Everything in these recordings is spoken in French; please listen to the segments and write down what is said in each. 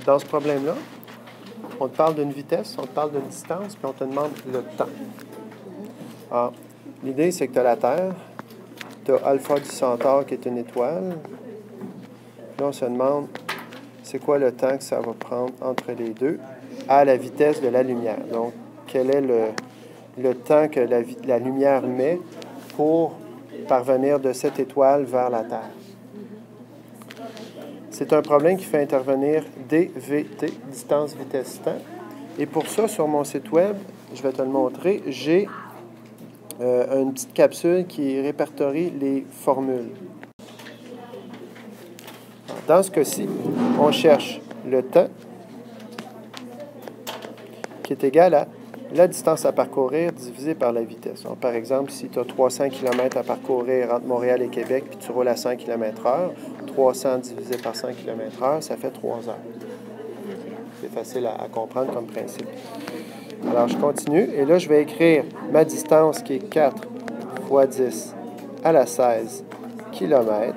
Dans ce problème-là, on te parle d'une vitesse, on te parle d'une distance, puis on te demande le temps. Alors, l'idée, c'est que tu as la Terre, tu as Alpha du Centaure qui est une étoile. Là, on se demande, c'est quoi le temps que ça va prendre entre les deux à la vitesse de la lumière. Donc, quel est le temps que la lumière met pour parvenir de cette étoile vers la Terre. C'est un problème qui fait intervenir DVT, distance, vitesse, temps. Et pour ça, sur mon site web, je vais te le montrer, j'ai une petite capsule qui répertorie les formules. Dans ce cas-ci, on cherche le temps qui est égal à la distance à parcourir divisée par la vitesse. Donc, par exemple, si tu as 300 km à parcourir entre Montréal et Québec, puis tu roules à 100 km/h, 300 divisé par 100 km/h, ça fait 3 heures. C'est facile à comprendre comme principe. Alors, je continue. Et là, je vais écrire ma distance qui est 4 fois 10 à la 16 km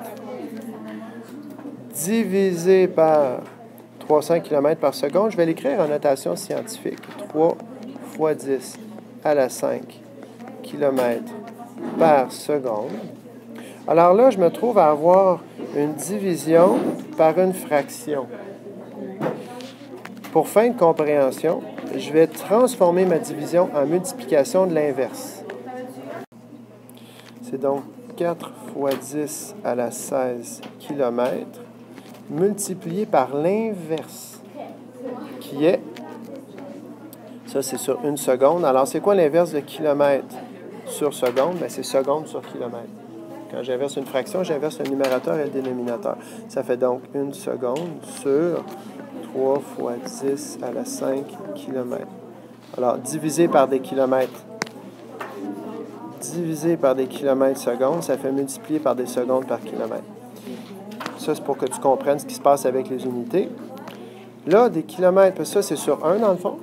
divisé par 300 km par seconde. Je vais l'écrire en notation scientifique. 3 fois 10 à la 5 km par seconde. Alors là, je me trouve à avoir une division par une fraction. Pour fin de compréhension, je vais transformer ma division en multiplication de l'inverse. C'est donc 4 fois 10 à la 16 km multiplié par l'inverse, qui est, ça c'est sur une seconde. Alors, c'est quoi l'inverse de kilomètre sur seconde? Bien, c'est seconde sur kilomètre. Quand j'inverse une fraction, j'inverse le numérateur et le dénominateur. Ça fait donc une seconde sur 3 fois 10 à la 5 km. Alors, divisé par des kilomètres, divisé par des kilomètres secondes, ça fait multiplier par des secondes par kilomètre. Ça, c'est pour que tu comprennes ce qui se passe avec les unités. Là, des kilomètres, ça, c'est sur 1 dans le fond.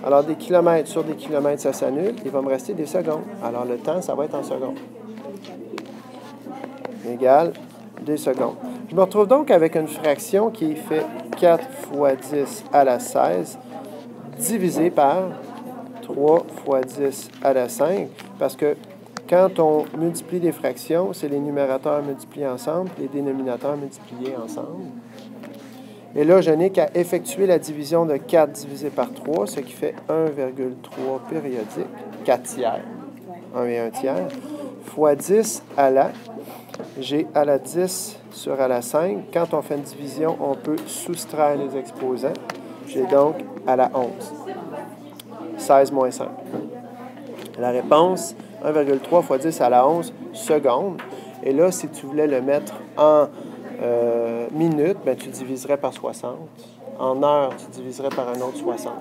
Alors, des kilomètres sur des kilomètres, ça s'annule. Il va me rester des secondes. Alors, le temps, ça va être en secondes. Égal des secondes. Je me retrouve donc avec une fraction qui fait 4 fois 10 à la 16 divisé par 3 fois 10 à la 5, parce que quand on multiplie des fractions, c'est les numérateurs multipliés ensemble, les dénominateurs multipliés ensemble. Et là, je n'ai qu'à effectuer la division de 4 divisé par 3, ce qui fait 1,3 périodique, 4 tiers, 1 et 1 tiers, fois 10 à la, j'ai à la 10 sur à la 5. Quand on fait une division, on peut soustraire les exposants. J'ai donc à la 11. 16 moins 5. La réponse, 1,3 fois 10 à la 11 secondes. Et là, si tu voulais le mettre en minutes, bien, tu diviserais par 60. En heures, tu diviserais par un autre 60.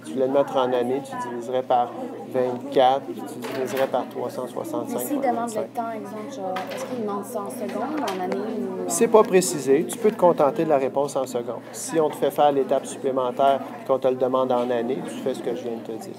Si tu voulais le mettre en années, tu diviserais par 24, puis tu diviserais par 365. Mais s'il demande le temps, exemple, genre, est-ce qu'il demande ça en secondes, en années ou... C'est pas précisé. Tu peux te contenter de la réponse en secondes. Si on te fait faire l'étape supplémentaire et qu'on te le demande en années, tu fais ce que je viens de te dire.